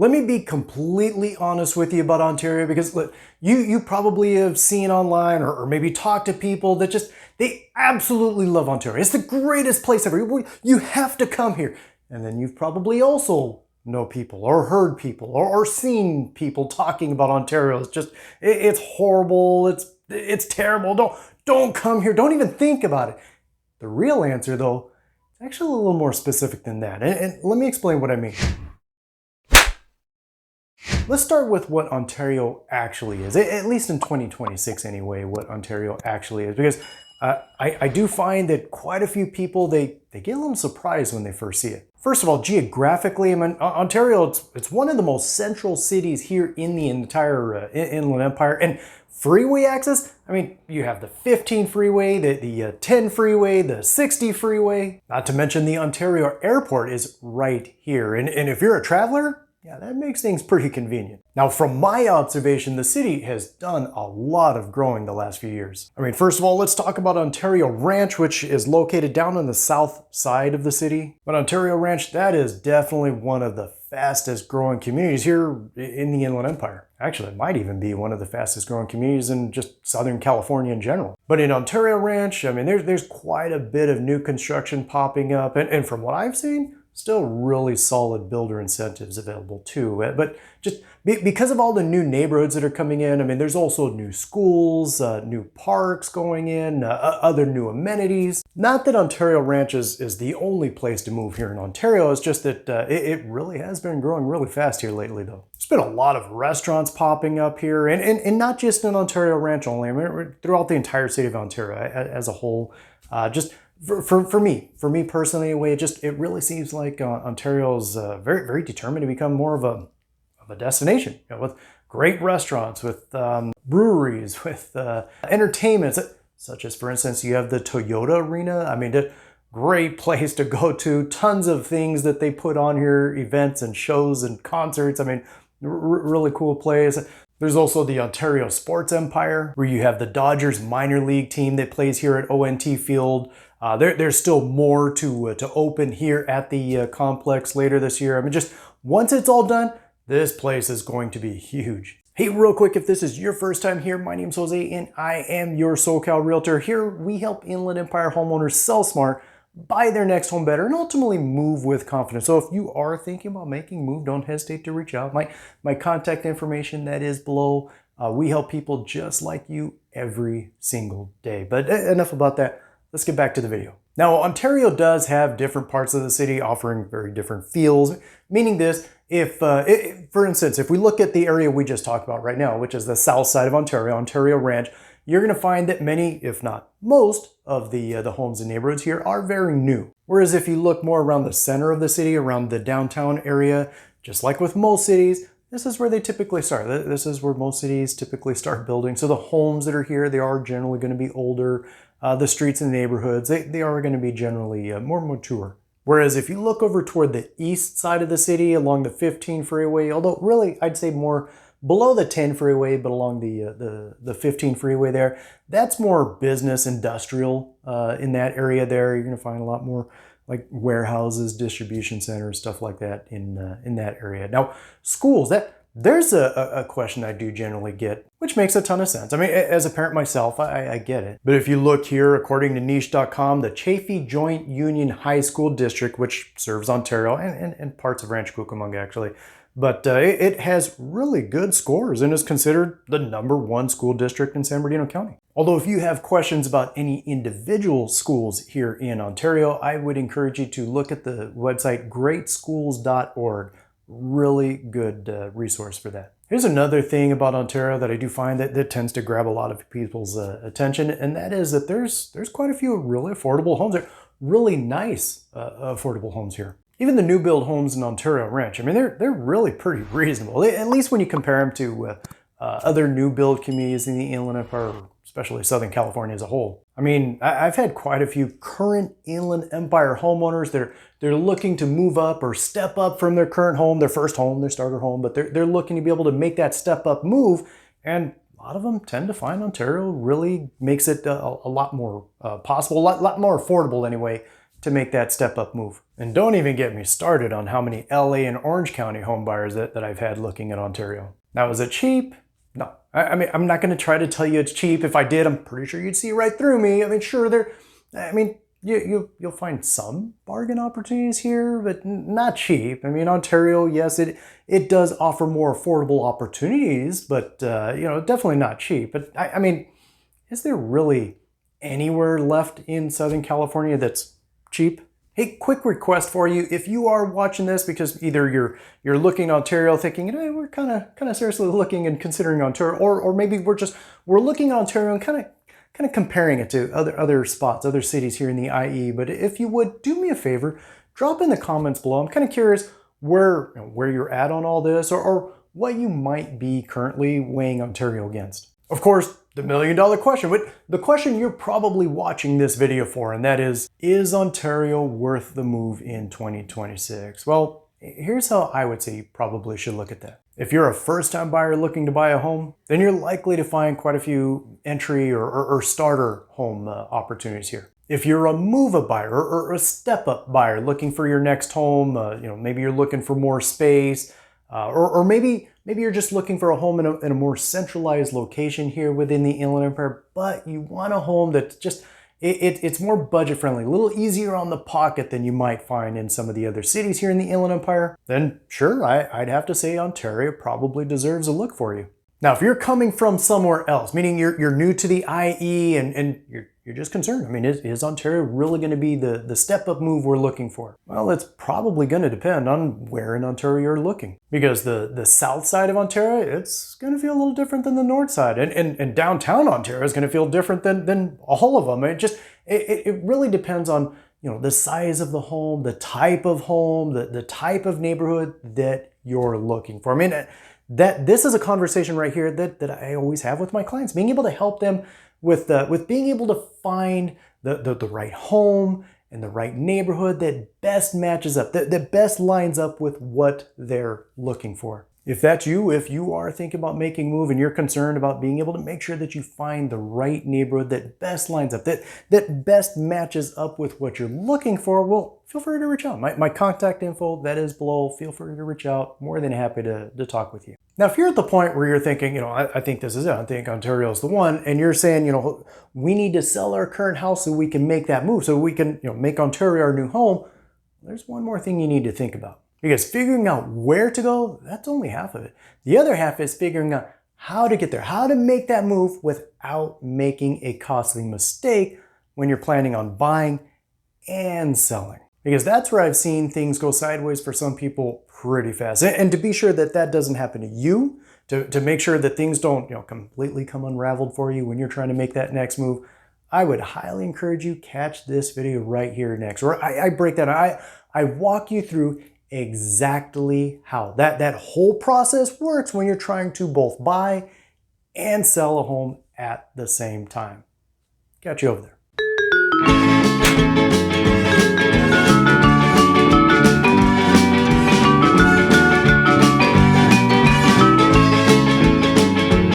Let me be completely honest with you about Ontario, because look, you probably have seen online or maybe talked to people that they absolutely love Ontario. It's the greatest place ever. You have to come here. And then you've probably also know people or heard people or seen people talking about Ontario. It's horrible. It's terrible. Don't come here. Don't even think about it. The real answer, though, is actually a little more specific than that. And let me explain what I mean. Let's start with what Ontario actually is, at least in 2026 anyway, what Ontario actually is, because I do find that quite a few people, they get a little surprised when they first see it. First of all, geographically, I mean, Ontario, it's one of the most central cities here in the entire Inland Empire, and freeway access, I mean, you have the 15 freeway, the 10 freeway, the 60 freeway, not to mention the Ontario airport is right here, and if you're a traveler, yeah, that makes things pretty convenient. Now, from my observation, the city has done a lot of growing the last few years. I mean, first of all, let's talk about Ontario Ranch, which is located down on the south side of the city. But Ontario Ranch, that is definitely one of the fastest growing communities here in the Inland Empire. Actually, it might even be one of the fastest growing communities in just Southern California in general. But in Ontario Ranch, I mean, there's quite a bit of new construction popping up. And from what I've seen, still really solid builder incentives available too. But just because of all the new neighborhoods that are coming in, I mean, there's also new schools, new parks going in, other new amenities. Not that Ontario Ranch is the only place to move here in Ontario, it's just that it really has been growing really fast here lately though. There's been a lot of restaurants popping up here, and not just in Ontario Ranch only, I mean, throughout the entire city of Ontario as a whole. For me personally, anyway, it really seems like Ontario's very, very determined to become more of a destination, you know, with great restaurants, with breweries, with entertainment, such as, for instance, you have the Toyota Arena. I mean, a great place to go to, tons of things that they put on here, events and shows and concerts. I mean, really cool place. There's also the Ontario Sports Empire, where you have the Dodgers minor league team that plays here at ONT Field. There's still more to open here at the complex later this year. I mean, just once it's all done, this place is going to be huge. Hey, real quick, if this is your first time here, my name's Jose and I am your SoCal Realtor. Here we help Inland Empire homeowners sell smart, buy their next home better, and ultimately move with confidence. So if you are thinking about making a move, don't hesitate to reach out. My contact information, that is below. We help people just like you every single day. But enough about that. Let's get back to the video. Now, Ontario does have different parts of the city offering very different feels, meaning this, for instance, if we look at the area we just talked about right now, which is the south side of Ontario, Ontario Ranch, you're going to find that many, if not most, of the homes and neighborhoods here are very new. Whereas if you look more around the center of the city, around the downtown area, just like with most cities, this is where they typically start. This is where most cities typically start building. So the homes that are here, they are generally going to be older. The streets and neighborhoods, they are going to be generally more mature. Whereas if you look over toward the east side of the city along the 15 freeway, although really I'd say more below the 10 freeway, but along the 15 freeway there, that's more business, industrial in that area there. You're going to find a lot more like warehouses, distribution centers, stuff like that in that area. Now, schools, there's a question I do generally get, which makes a ton of sense. I mean, as a parent myself, I get it. But if you look here, according to niche.com, the Chaffee Joint Union High School District, which serves Ontario and parts of Rancho Cucamonga actually, but it has really good scores and is considered the #1 school district in San Bernardino County. Although if you have questions about any individual schools here in Ontario, I would encourage you to look at the website greatschools.org. Really good resource for that. Here's another thing about Ontario that I do find that tends to grab a lot of people's attention, and that is that there's quite a few really affordable homes. They're really nice affordable homes here. Even the new build homes in Ontario Ranch, I mean, they're really pretty reasonable, at least when you compare them to other new build communities in the Inland Empire, especially Southern California as a whole. I mean, I've had quite a few current Inland Empire homeowners that they're looking to move up or step up from their current home, their first home, their starter home, but they're looking to be able to make that step up move, and a lot of them tend to find Ontario really makes it a lot more possible, a lot more affordable anyway, to make that step up move. And don't even get me started on how many LA and Orange County home buyers that I've had looking at Ontario. Now, is it cheap? No. I mean, I'm not going to try to tell you it's cheap. If I did, I'm pretty sure you'd see right through me. I mean, sure, you'll find some bargain opportunities here, but not cheap. I mean, Ontario, yes, it does offer more affordable opportunities, but definitely not cheap. But I mean, is there really anywhere left in Southern California that's cheap? Hey, quick request for you. If you are watching this because either you're looking at Ontario thinking, hey, we're kind of seriously looking and considering Ontario, or maybe we're looking at Ontario and kind of comparing it to other spots, other cities here in the IE. But if you would do me a favor, drop in the comments below. I'm kind of curious where you're at on all this, or what you might be currently weighing Ontario against. Of course, the $1 million question, but the question you're probably watching this video for, and that is Ontario worth the move in 2026? Well, here's how I would say you probably should look at that. If you're a first-time buyer looking to buy a home, then you're likely to find quite a few entry or starter home opportunities here. If you're a move-up buyer or a step-up buyer looking for your next home, maybe you're looking for more space, or maybe you're just looking for a home in a more centralized location here within the Inland Empire, but you want a home that's just, it's more budget friendly, a little easier on the pocket than you might find in some of the other cities here in the Inland Empire, then sure, I'd have to say Ontario probably deserves a look for you. Now, if you're coming from somewhere else, meaning you're new to the IE and you're just concerned, I mean, is Ontario really going to be the step-up move we're looking for? Well, it's probably going to depend on where in Ontario you're looking. Because the south side of Ontario, it's going to feel a little different than the north side. And downtown Ontario is going to feel different than all of them. It really depends on the size of the home, the type of home, the type of neighborhood that you're looking for. I mean, this is a conversation right here that I always have with my clients, being able to help them with being able to find the right home and the right neighborhood that best matches up, that best lines up with what they're looking for. If that's you, if you are thinking about making a move and you're concerned about being able to make sure that you find the right neighborhood that best lines up, that best matches up with what you're looking for, well, feel free to reach out. My contact info, that is below. Feel free to reach out. More than happy to talk with you. Now, if you're at the point where you're thinking, I think this is it, I think Ontario is the one, and you're saying, we need to sell our current house so we can make that move, so we can, make Ontario our new home, there's one more thing you need to think about. Because figuring out where to go, that's only half of it. The other half is figuring out how to get there, how to make that move without making a costly mistake when you're planning on buying and selling. Because that's where I've seen things go sideways for some people pretty fast. And to be sure that doesn't happen to you, to make sure that things don't completely come unraveled for you when you're trying to make that next move, I would highly encourage you catch this video right here next, where I break that. I walk you through exactly how that whole process works when you're trying to both buy and sell a home at the same time. Catch you over there.